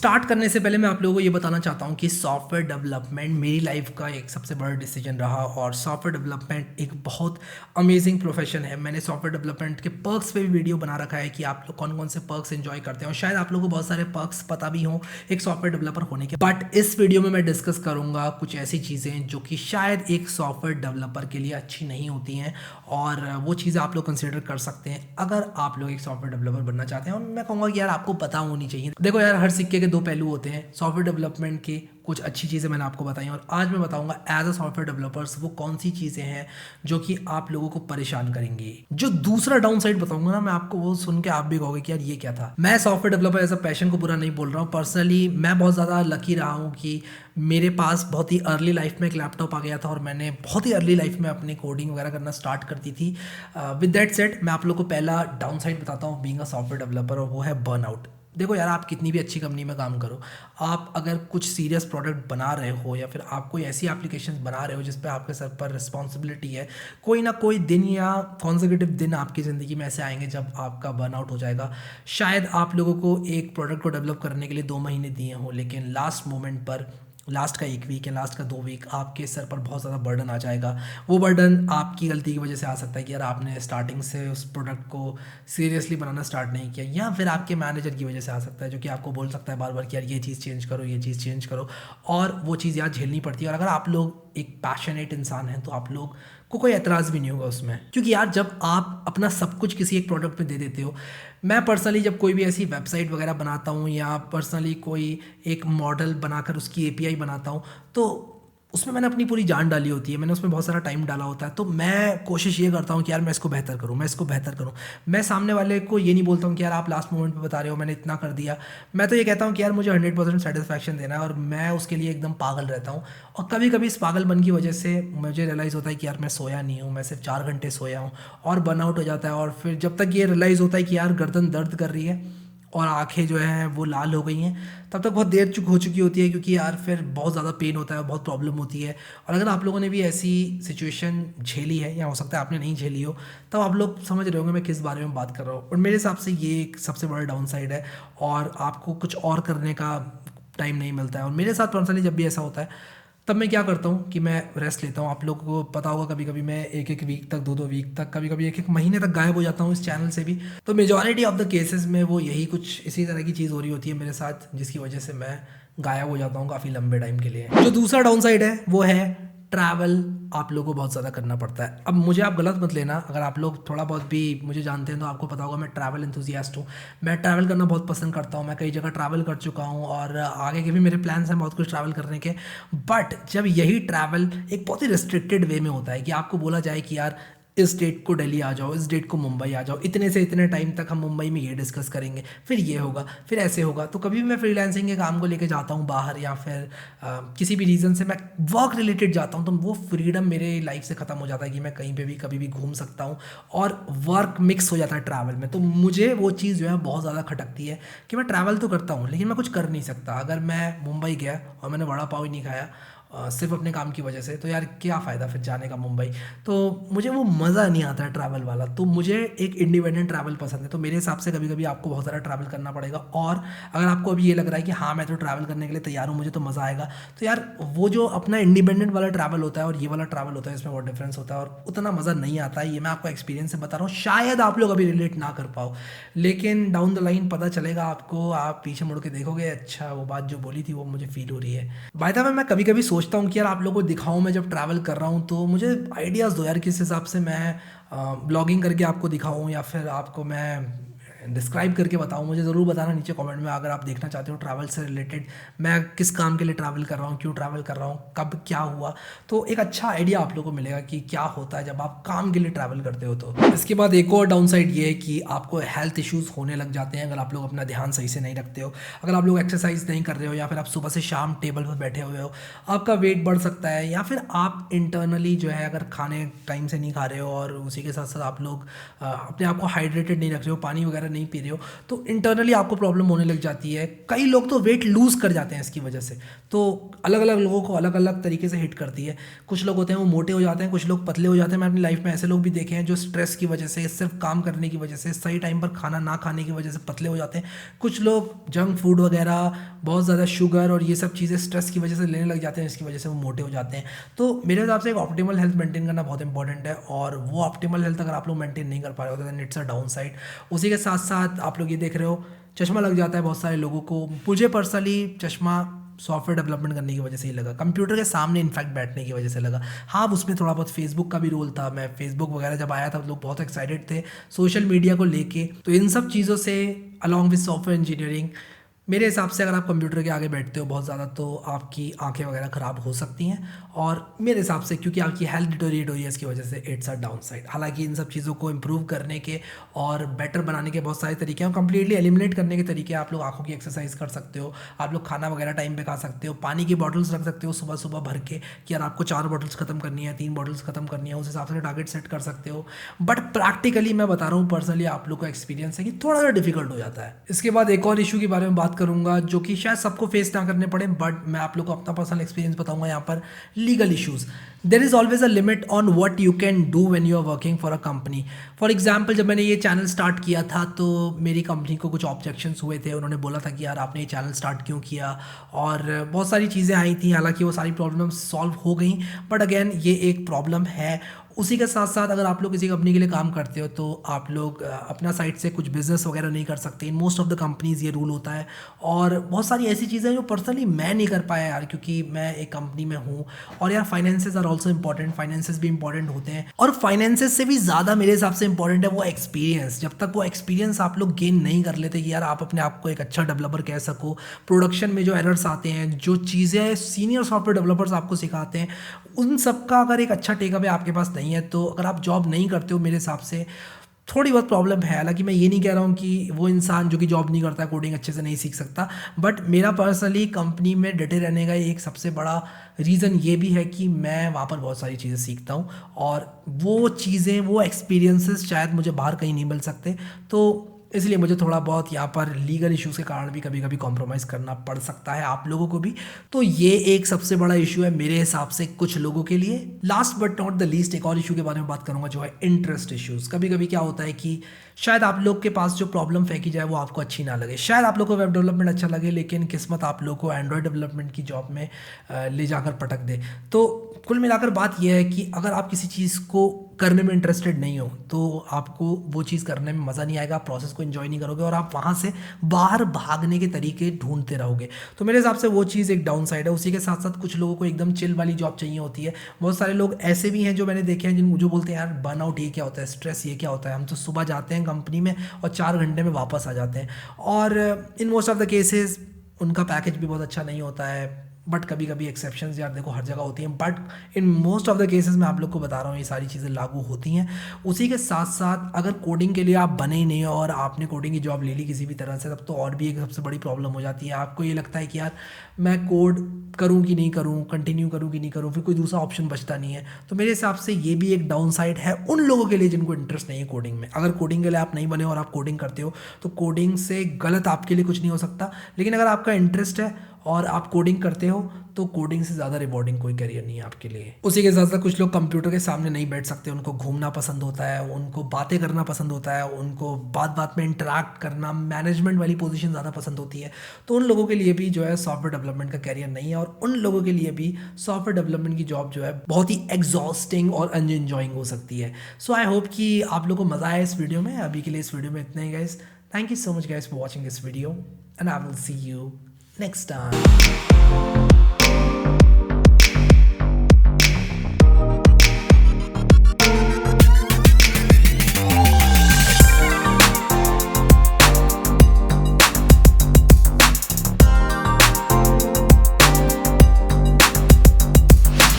Start करने से पहले मैं आप लोगों को ये बताना चाहता हूँ कि सॉफ्टवेयर डेवलपमेंट मेरी लाइफ का एक सबसे बड़ा डिसीजन रहा और सॉफ्टवेयर डेवलपमेंट एक बहुत अमेजिंग प्रोफेशन है। मैंने सॉफ्टवेयर डेवलपमेंट के पर्क्स पे भी वीडियो बना रखा है कि आप लोग कौन कौन से पर्क्स एंजॉय करते हैं और शायद आप लोगों को बहुत सारे पर्क्स पता भी हों एक सॉफ्टवेयर डेवलपर होने के। बट इस वीडियो में मैं डिस्कस करूँगा कुछ ऐसी चीज़ें जो कि शायद एक सॉफ्टवेयर डेवलपर के लिए अच्छी नहीं होती हैं और वो चीज़ें आप लोग कंसिडर कर सकते हैं अगर आप लोग एक सॉफ्टवेयर डेवलपर बनना चाहते हैं। और मैं कहूँगा कि यार आपको पता होनी चाहिए। देखो यार, हर सिक्के के दो पहलू होते हैं। सॉफ्टवेयर डेवलपमेंट के कुछ अच्छी चीज़ें मैंने आपको बताई और आज मैं बताऊंगा एज अ सॉफ्टवेयर डेवलपर्स वो कौन सी चीज़ें हैं जो कि आप लोगों को परेशान करेंगी। जो दूसरा डाउन साइड बताऊंगा ना मैं आपको, वो सुन के आप भी कहोगे कि यार ये क्या था। मैं software developer as a passion को पूरा नहीं बोल रहा हूँ। पर्सनली मैं बहुत ज़्यादा लकी रहा हूँ कि मेरे पास बहुत ही अर्ली लाइफ में एक लैपटॉप आ गया था और मैंने बहुत ही अर्ली लाइफ में अपनी कोडिंग वगैरह करना स्टार्ट कर दी थी। विद दैट सेड मैं आप लोग को पहला डाउन साइड बताता हूँ बीइंग अ सॉफ्टवेयर डेवलपर और वो है बर्नआउट। देखो यार, आप कितनी भी अच्छी कंपनी में काम करो, आप अगर कुछ सीरियस प्रोडक्ट बना रहे हो या फिर आप कोई ऐसी एप्लीकेशन बना रहे हो जिस पे आपके सर पर रिस्पॉन्सिबिलिटी है, कोई ना कोई दिन या कॉन्जिक्यूटिव दिन आपकी ज़िंदगी में ऐसे आएंगे जब आपका बर्नआउट हो जाएगा। शायद आप लोगों को एक प्रोडक्ट को डेवलप करने के लिए 2 महीने दिए हों, लेकिन लास्ट मोमेंट पर लास्ट का 1 वीक या लास्ट का 2 वीक आपके सर पर बहुत ज़्यादा बर्डन आ जाएगा। वो बर्डन आपकी गलती की वजह से आ सकता है कि यार आपने स्टार्टिंग से उस प्रोडक्ट को सीरियसली बनाना स्टार्ट नहीं किया, या फिर आपके मैनेजर की वजह से आ सकता है जो कि आपको बोल सकता है बार बार कि यार ये चीज़ चेंज करो, ये चीज़ चेंज करो, और वो चीज़ यार झेलनी पड़ती है। और अगर आप लोग एक पैशनेट इंसान हैं तो आप लोग को कोई एतराज़ भी नहीं होगा उसमें, क्योंकि यार जब आप अपना सब कुछ किसी एक प्रोडक्ट पे दे देते हो। मैं पर्सनली जब कोई भी ऐसी वेबसाइट वगैरह बनाता हूँ या पर्सनली कोई एक मॉडल बनाकर उसकी एपीआई बनाता हूँ तो उसमें मैंने अपनी पूरी जान डाली होती है, मैंने उसमें बहुत सारा टाइम डाला होता है। तो मैं कोशिश ये करता हूँ कि यार मैं इसको बेहतर करूँ, मैं इसको बेहतर करूँ। मैं सामने वाले को ये नहीं बोलता हूँ कि यार आप लास्ट मोमेंट पे बता रहे हो मैंने इतना कर दिया। मैं तो ये कहता हूँ कि यार मुझे 100% सेटिस्फैक्शन देना है और मैं उसके लिए एकदम पागल रहता हूँ। और कभी कभी इस पागलपन की वजह से मुझे रियलाइज़ होता है कि यार मैं सोया नहीं हूँ, मैं सिर्फ 4 घंटे सोया हूँ और बर्नआउट हो जाता है। और फिर जब तक ये रियलाइज़ होता है कि यार गर्दन दर्द कर रही है और आंखें जो हैं वो लाल हो गई हैं, तब तक बहुत देर हो चुकी होती है, क्योंकि यार फिर बहुत ज़्यादा पेन होता है, बहुत प्रॉब्लम होती है। और अगर आप लोगों ने भी ऐसी सिचुएशन झेली है या हो सकता है आपने नहीं झेली हो, तब आप लोग समझ रहे होंगे मैं किस बारे में बात कर रहा हूँ। और मेरे हिसाब से ये एक सबसे बड़ा डाउन साइड है और आपको कुछ और करने का टाइम नहीं मिलता है। और मेरे साथ पर्सनली जब भी ऐसा होता है तब मैं क्या करता हूँ कि मैं रेस्ट लेता हूँ। आप लोगों को पता होगा कभी कभी मैं 1-1 वीक तक, 2-2 वीक तक, कभी कभी 1-1 महीने तक गायब हो जाता हूँ इस चैनल से भी। तो मेजॉरिटी ऑफ द केसेस में वो यही कुछ इसी तरह की चीज़ हो रही होती है मेरे साथ, जिसकी वजह से मैं गायब हो जाता हूँ काफ़ी लंबे टाइम के लिए। जो दूसरा डाउन साइड है वो है ट्रैवल। आप लोगों को बहुत ज़्यादा करना पड़ता है। अब मुझे आप गलत मत लेना, अगर आप लोग थोड़ा बहुत भी मुझे जानते हैं तो आपको पता होगा मैं ट्रैवल एंथुजियास्ट हूँ। मैं ट्रैवल करना बहुत पसंद करता हूँ, मैं कई जगह ट्रैवल कर चुका हूँ और आगे के भी मेरे प्लान्स हैं बहुत कुछ ट्रैवल करने के। बट जब यही ट्रैवल एक बहुत ही रिस्ट्रिक्टेड वे में होता है कि आपको बोला जाए कि यार इस डेट को दिल्ली आ जाओ, इस डेट को मुंबई आ जाओ, इतने से इतने टाइम तक हम मुंबई में ये डिस्कस करेंगे, फिर ये होगा, फिर ऐसे होगा। तो कभी भी मैं फ्रीलांसिंग के काम को लेके जाता हूँ बाहर या फिर किसी भी रीज़न से मैं वर्क रिलेटेड जाता हूँ, तो वो फ्रीडम मेरे लाइफ से ख़त्म हो जाता है कि मैं कहीं पे भी कभी भी घूम सकता हूँ और वर्क मिक्स हो जाता है ट्रैवल में। तो मुझे वो चीज़ जो है बहुत ज़्यादा खटकती है कि मैं ट्रैवल तो करता हूँ लेकिन मैं कुछ कर नहीं सकता। अगर मैं मुंबई गया और मैंने वड़ा पाव ही नहीं खाया सिर्फ अपने काम की वजह से, तो यार क्या फ़ायदा फिर जाने का मुंबई। तो मुझे वो मज़ा नहीं आता है ट्रैवल वाला। तो मुझे एक इंडिपेंडेंट ट्रैवल पसंद है। तो मेरे हिसाब से कभी कभी आपको बहुत सारा ट्रैवल करना पड़ेगा। और अगर आपको अभी ये लग रहा है कि हाँ मैं तो ट्रैवल करने के लिए तैयार हूँ, मुझे तो मज़ा आएगा, तो यार वो जो अपना इंडिपेंडेंट वाला ट्रैवल होता है और ये वाला ट्रैवल होता है, इसमें बहुत डिफरेंस होता है और उतना मज़ा नहीं आता है। ये मैं आपको एक्सपीरियंस से बता रहा हूँ, शायद आप लोग अभी रिलेट ना कर पाओ लेकिन डाउन द लाइन पता चलेगा आपको। आप पीछे मुड़ के देखोगे, अच्छा वो बात जो बोली थी वो मुझे फील हो रही है। बाय द वे मैं कभी कभी सोचता हूँ कि यार आप लोगों को दिखाऊं मैं जब ट्रैवल कर रहा हूँ, तो मुझे आइडियाज़ दो यार किस हिसाब से मैं ब्लॉगिंग करके आपको दिखाऊं या फिर आपको मैं डिस्क्राइब करके बताऊं। मुझे ज़रूर बताना नीचे कमेंट में अगर आप देखना चाहते हो ट्रैवल से रिलेटेड मैं किस काम के लिए ट्रैवल कर रहा हूँ, क्यों ट्रैवल कर रहा हूँ, कब क्या हुआ। तो एक अच्छा आइडिया आप लोगों को मिलेगा कि क्या होता है जब आप काम के लिए ट्रैवल करते हो। तो इसके बाद एक और डाउन साइड ये है कि आपको हेल्थ इश्यूज़ होने लग जाते हैं अगर आप लोग अपना ध्यान सही से नहीं रखते हो। अगर आप लोग एक्सरसाइज नहीं कर रहे हो या फिर आप सुबह से शाम टेबल पर बैठे हुए हो, आपका वेट बढ़ सकता है। या फिर आप इंटरनली जो है अगर खाने टाइम से नहीं खा रहे हो और उसी के साथ साथ आप लोग अपने आप को हाइड्रेटेड नहीं रख रहे हो, पानी वगैरह नहीं पी रहे हो तो इंटरनली आपको प्रॉब्लम होने लग जाती है। कई लोग तो वेट लूज़ कर जाते हैं इसकी वजह से। तो अलग अलग लोगों को अलग अलग तरीके से हिट करती है। कुछ लोग होते हैं वो मोटे हो जाते हैं, कुछ लोग पतले हो जाते हैं। मैं अपनी लाइफ में ऐसे लोग भी देखे हैं जो स्ट्रेस की वजह से, सिर्फ काम करने की वजह से, सही टाइम पर खाना ना खाने की वजह से पतले हो जाते हैं। कुछ लोग जंक फूड वगैरह, बहुत ज़्यादा शुगर और ये सब चीज़ें स्ट्रेस की वजह से लेने लग जाते हैं, इसकी वजह से वो मोटे हो जाते हैं। तो मेरे हिसाब से एक ऑप्टिमल हेल्थ मेंटेन करना बहुत इंपॉर्टेंट है, और वो ऑप्टिमल हेल्थ अगर आप लोग मेंटेन नहीं कर पा रहे हो तो इट्स अ डाउन साइड। उसी के साथ साथ आप लोग ये देख रहे हो चश्मा लग जाता है बहुत सारे लोगों को। मुझे पर्सनली चश्मा सॉफ्टवेयर डेवलपमेंट करने की वजह से ही लगा, कंप्यूटर के सामने इनफैक्ट बैठने की वजह से लगा। हाँ, उसमें थोड़ा बहुत फेसबुक का भी रोल था। मैं फेसबुक वगैरह जब आया था लोग बहुत एक्साइटेड थे सोशल मीडिया को लेके। तो इन सब चीज़ों से अलॉन्ग विद सॉफ्टवेयर इंजीनियरिंग, मेरे हिसाब से अगर आप कंप्यूटर के आगे बैठते हो बहुत ज़्यादा तो आपकी आंखें वगैरह ख़राब हो सकती हैं, और मेरे हिसाब से क्योंकि आपकी हेल्थ डिटोरिएट हो रही है इसकी वजह से इट्स अ डाउन साइड। हालांकि इन सब चीज़ों को इम्प्रूव करने के और बेटर बनाने के बहुत सारे तरीके हैं, कंप्लीटली एलिमिनेट करने के तरीके। आप लोग आंखों की एक्सरसाइज कर सकते हो, आप लोग खाना वगैरह टाइम पे खा सकते हो, पानी की बॉटल्स रख सकते हो सुबह सुबह भर के कि यार आपको 4 बॉटल्स खत्म करनी है, 3 बॉटल्स खत्म करनी है, उस हिसाब से टारगेट सेट कर सकते हो। बट प्रैक्टिकली मैं बता रहा हूँ, पर्सनली आप लोग का एक्सपीरियंस है कि थोड़ा सा डिफिकल्ट हो जाता है। इसके बाद एक और इशू के बारे में बात करूंगा जो कि शायद सबको फेस ना करने पड़े, बट मैं आप लोग को अपना पर्सनल एक्सपीरियंस बताऊंगा यहाँ पर। Legal issues, there is always a limit on what you can do when you are working for a company. For example, जब मैंने ये चैनल स्टार्ट किया था तो मेरी कंपनी को कुछ ऑब्जेक्शंस हुए थे। उन्होंने बोला था कि यार आपने ये चैनल स्टार्ट क्यों किया, और बहुत सारी चीज़ें आई थी। हालांकि वो सारी प्रॉब्लम्स सॉल्व हो गई, बट अगेन ये एक प्रॉब्लम है। उसी के साथ साथ अगर आप लोग किसी कंपनी के लिए काम करते हो तो आप लोग अपना साइड से कुछ बिजनेस वगैरह नहीं कर सकते। In most of the companies ये रूल होता है, और बहुत सारी ऐसी चीज़ें जो पर्सनली मैं नहीं कर पाया यार, क्योंकि मैं एक कंपनी में हूँ। और यार finances are also important, finances भी इंपॉर्टेंट होते हैं, और फाइनेंसेस से भी ज़्यादा मेरे हिसाब से इंपॉर्टेंट है वो एक्सपीरियंस। जब तक वो एक्सपीरियंस आप लोग गेन नहीं कर लेते कि यार आप अपने आप को एक अच्छा डेवलपर कह सको, प्रोडक्शन में जो एरर्स आते हैं, जो चीज़ें सीनियर सॉफ्टवेयर डेवलपर्स आपको सिखाते हैं, उन सब का अगर एक अच्छा टेकअवे आपके पास नहीं है तो अगर आप जॉब नहीं करते हो, मेरे हिसाब से थोड़ी बहुत प्रॉब्लम है। हालांकि मैं ये नहीं कह रहा हूँ कि वो इंसान जो कि जॉब नहीं करता है कोडिंग अच्छे से नहीं सीख सकता, बट मेरा पर्सनली कंपनी में डटे रहने का एक सबसे बड़ा रीज़न ये भी है कि मैं वहाँ पर बहुत सारी चीज़ें सीखता हूँ, और वो चीज़ें, वो एक्सपीरियंसेस शायद मुझे बाहर कहीं नहीं मिल सकते। तो इसलिए मुझे थोड़ा बहुत यहाँ पर लीगल इश्यूज़ के कारण भी कभी कभी कॉम्प्रोमाइज़ करना पड़ सकता है आप लोगों को भी। तो ये एक सबसे बड़ा इशू है मेरे हिसाब से कुछ लोगों के लिए। Last but not the least, एक और इशू के बारे में बात करूंगा जो है इंटरेस्ट इश्यूज़। कभी कभी क्या होता है कि शायद आप लोग के पास जो प्रॉब्लम फेंकी जाए वो आपको अच्छी ना लगे। शायद आप लोग को वेब डेवलपमेंट अच्छा लगे, लेकिन किस्मत आप लोग को एंड्रॉयड डेवलपमेंट की जॉब में ले जाकर पटक दे। तो कुल मिलाकर बात यह है कि अगर आप किसी चीज़ को करने में इंटरेस्टेड नहीं हो तो आपको वो चीज़ करने में मज़ा नहीं आएगा, आप प्रोसेस को एंजॉय नहीं करोगे, और आप वहाँ से बाहर भागने के तरीके ढूंढते रहोगे। तो मेरे हिसाब से वो चीज़ एक डाउन साइड है। उसी के साथ साथ कुछ लोगों को एकदम चिल वाली जॉब चाहिए होती है। बहुत सारे लोग ऐसे भी हैं जो मैंने देखे हैं जिन जो बोलते हैं यार बर्नआउट ये क्या होता है, स्ट्रेस ये क्या होता है, हम तो सुबह जाते हैं कंपनी में और 4 घंटे में वापस आ जाते हैं। और in most of the cases उनका पैकेज भी बहुत अच्छा नहीं होता है, बट कभी कभी एक्सेप्शंस यार देखो हर जगह होती हैं, but in most of the cases मैं आप लोग को बता रहा हूँ ये सारी चीज़ें लागू होती हैं। उसी के साथ साथ अगर कोडिंग के लिए आप बने ही नहीं हो और आपने कोडिंग की जॉब ले ली किसी भी तरह से, तब तो और भी एक सबसे बड़ी प्रॉब्लम हो जाती है। आपको ये लगता है कि यार मैं कोड करूँ कि नहीं करूँ, कंटिन्यू करूँ कि नहीं करूँ, फिर कोई दूसरा ऑप्शन बचता नहीं है। तो मेरे हिसाब से ये भी एक डाउन साइड है उन लोगों के लिए जिनको इंटरेस्ट नहीं है कोडिंग में। अगर कोडिंग के लिए आप नहीं बने और आप कोडिंग करते हो तो कोडिंग से गलत आपके लिए कुछ नहीं हो सकता, लेकिन अगर आपका इंटरेस्ट है और आप कोडिंग करते हो तो कोडिंग से ज़्यादा रिवॉर्डिंग कोई करियर नहीं है आपके लिए। उसी के साथ साथ कुछ लोग कंप्यूटर के सामने नहीं बैठ सकते, उनको घूमना पसंद होता है, उनको बातें करना पसंद होता है, उनको बात बात में इंटरेक्ट करना, मैनेजमेंट वाली पोजीशन ज़्यादा पसंद होती है। तो उन लोगों के लिए भी जो है सॉफ्टवेयर डेवलपमेंट का करियर नहीं है, और उन लोगों के लिए भी सॉफ्टवेयर डेवलपमेंट की जॉब जो है बहुत ही एग्जॉस्टिंग और अनएंजॉइंग हो सकती है। सो आई होप कि आप लोग को मज़ा आया इस वीडियो में। अभी के लिए इस वीडियो में इतना ही guys. Thank you so much guys for watching this video, and I will see you next time.